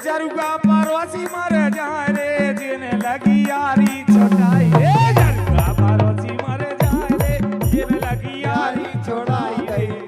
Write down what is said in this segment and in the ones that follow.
जरुगा पारवासी मर जाए रे जिने लगी यारी छोड़ाई रे जरुगा पारवासी मर जाए रे जिने लगी यारी छोड़ाई रे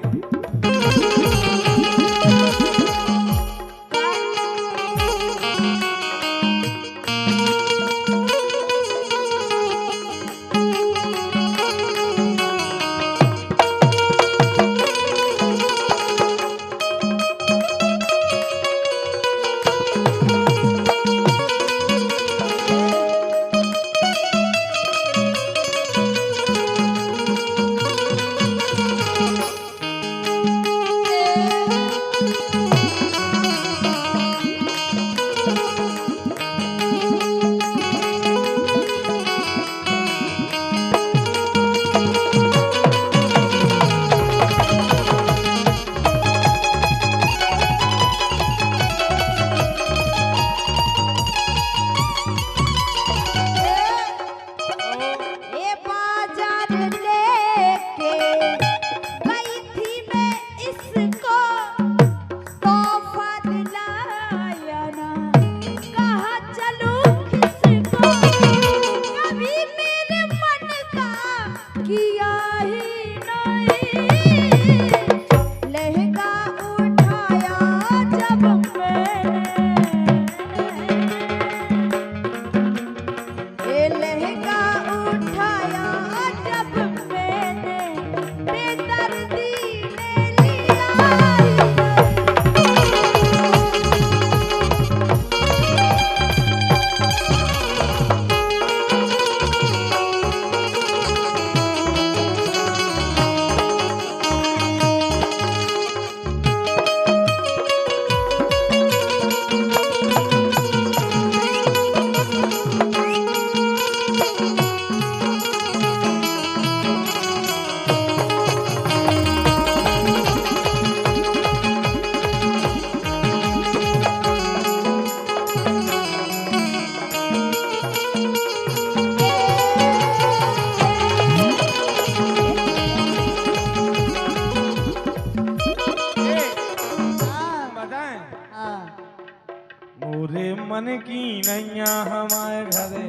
मन की नैया हमारे घरे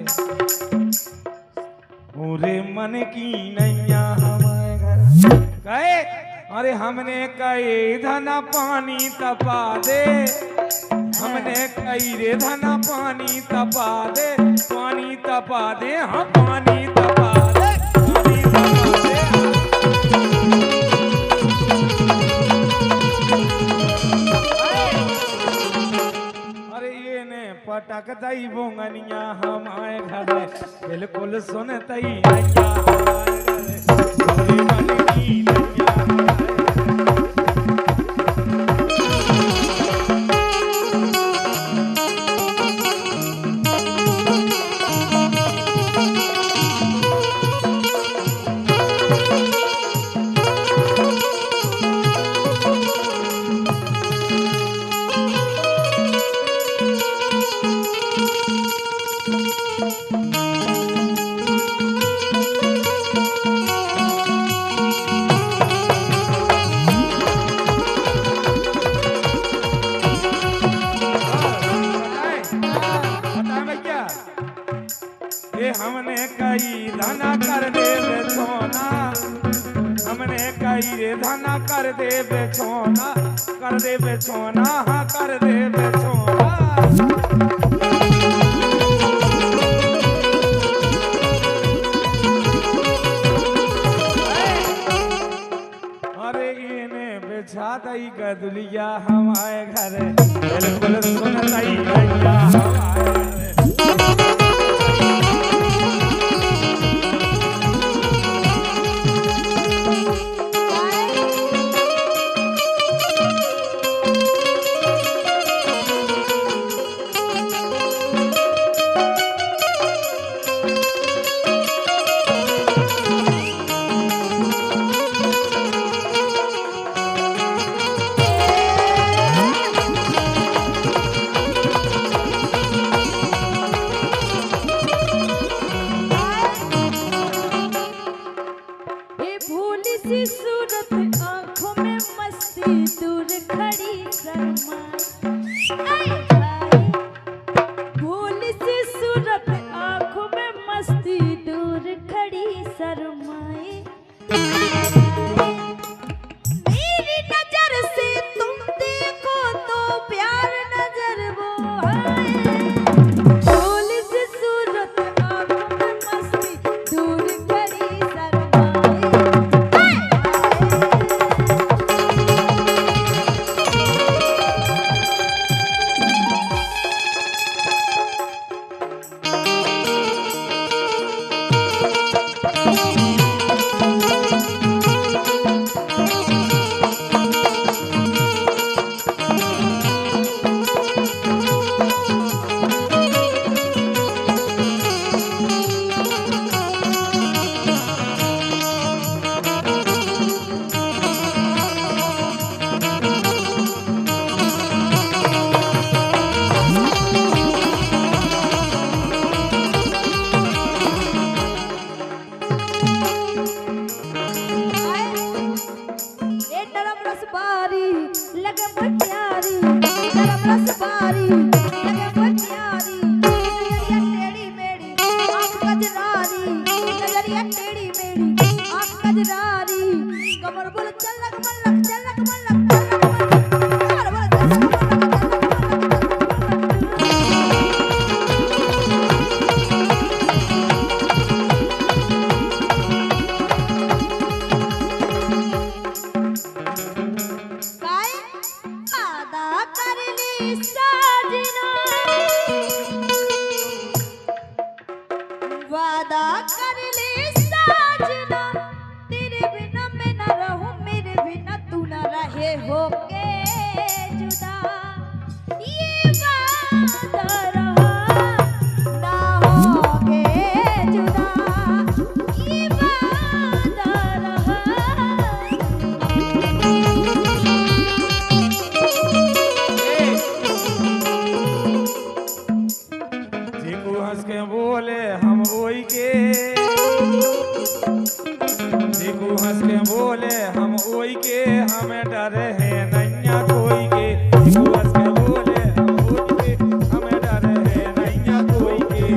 पूरे मन की नैया हमारे घरे कहे अरे हमने कई धना पानी तपा दे हमने कई रे धना पानी तपा दे पानी तपा दे हाँ पानी तपा दे पानी तपा दे पटक दई बोंगनिया हमारे घरे बिल्कुल सुनतई नैया हमारे घरे पूरे मन की नैया हमने कई रे धना कर दे बेचोना, कर दे बेचोना, हाँ कर दे बेचोना। अरे इन्हें बेचा दई गदुलिया हमारे घर, बिल्कुल सुन दई गैया हमारे घर। वादा कर ले साजना, तेरे बिना मैं न रहूं, मेरे बिना तू न रहे होके जुदा। ये वादा रहा ना होगे जुदा, ये वादा रहा। जीकू हंस के बोले हम ओई के, जीकू हंस के बोले हम ओई के, हमें डर है नैया कोई के। जीकू हंस के बोले हम ओई के, हमें डर है नैया कोई के।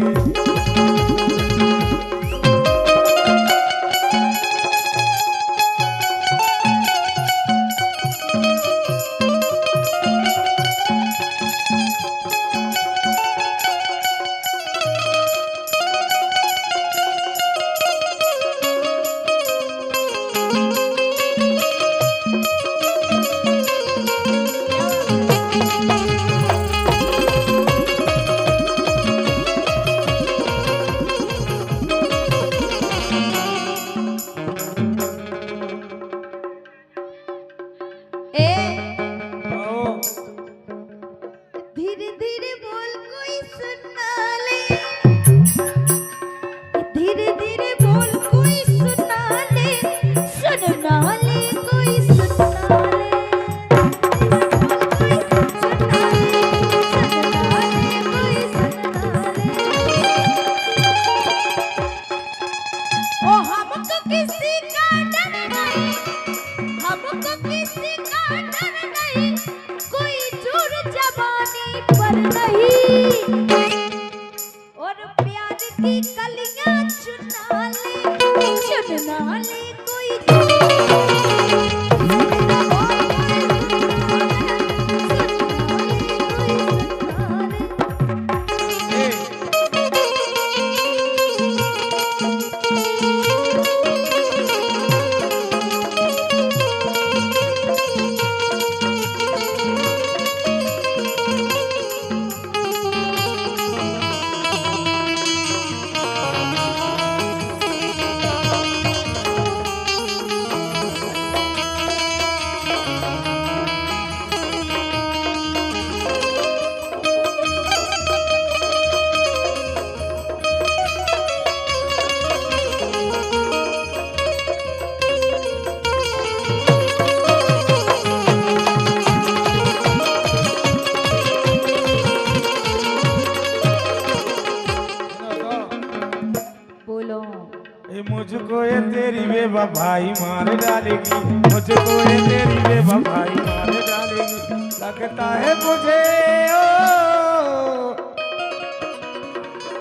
बेवफाई मार डालेगी, मुझको ये तेरी बेवफाई मार डालेगी। लगता है मुझे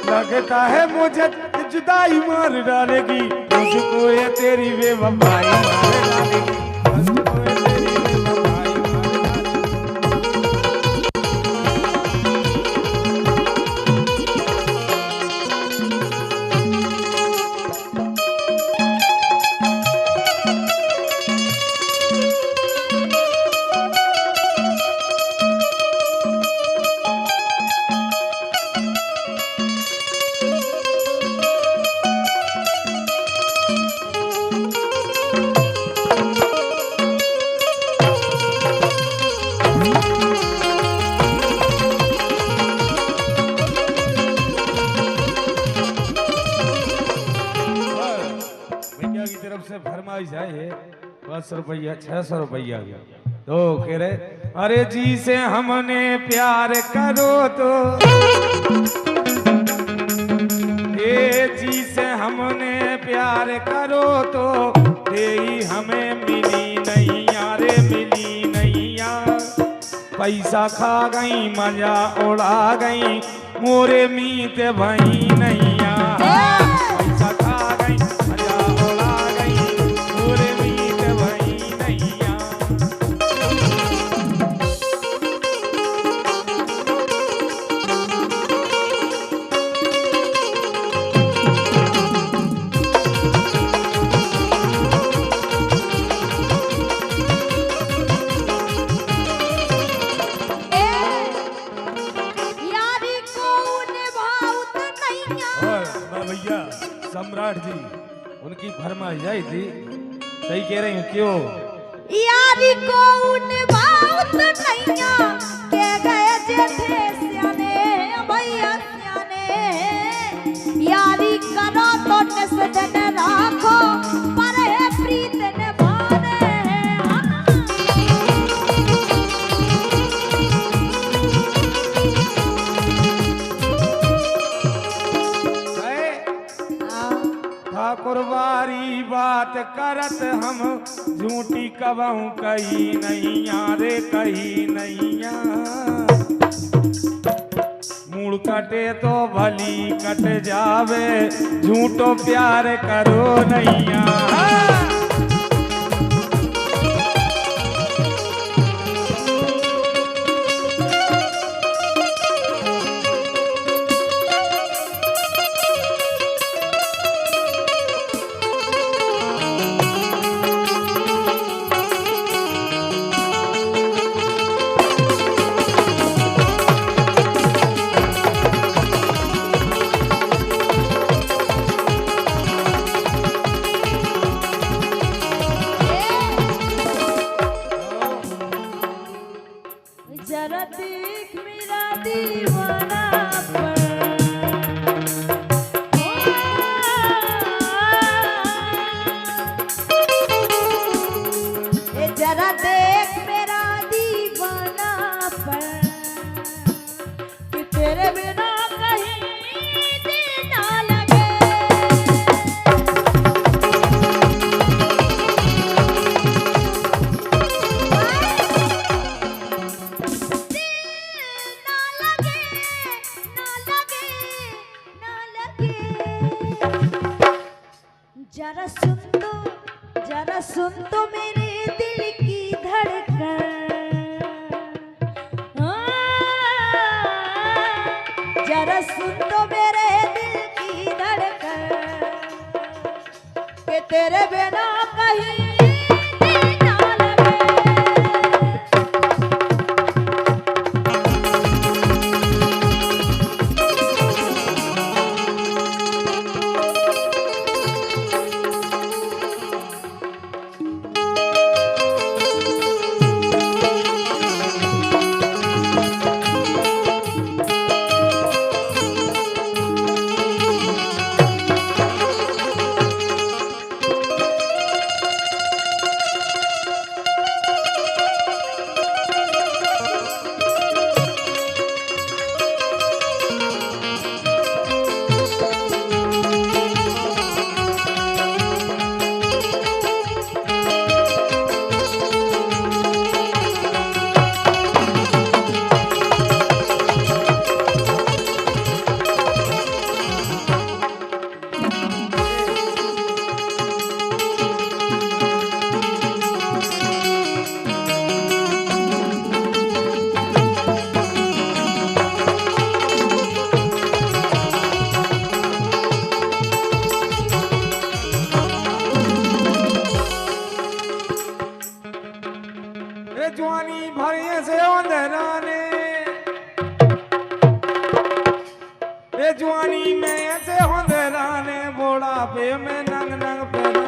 लगता है मुझे जुदाई मार डालेगी, मुझको ये तेरी बेवफाई मार डालेगी, मुझको ये तेरी बेवफाई मार डालेगी। भैया की तरफ से फरमाइश है 500 रुपया 600 रुपया तो कह रहे अरे जी से हमने प्यार करो तो ये जी से हमने प्यार करो तो यही हमें मिली नहीं यारे मिली नहीं यार। पैसा खा गई मजा उड़ा गई मोरे मीत भई नहीं यार। पैसा खा गई मजा उड़ा गई मोरे मीत भई नहीं यार। भैया सम्राट जी उनकी फरमाइश आई थी सही कह रही हूँ क्यों यारी को निभाउत नैया के गए जेठे सियाने भैया सियाने यारी करो तो निसदन राखो पर है प्रीत निभाने ठाकुरवारी बात करत हम झूठी कबहू कही नहीं यारे कही नहीं मूड कटे तो भली कट जावे झूठो प्यार करो नैया। जरा देख मेरा दीवाना जरा देख मेरा दीवाना पर कि तेरे बिना कहीं दिल ना लगे। जरा सुन तो मेरे दिल की धड़कन जरा सुन तो मेरे दिल की धड़कन कि तेरे बिना कहीं दिल ना लगे। वे जवानी भरिए से अंधेराने वे जवानी में ऐसे अंधेराने बुढ़ापे में नंग नंग पे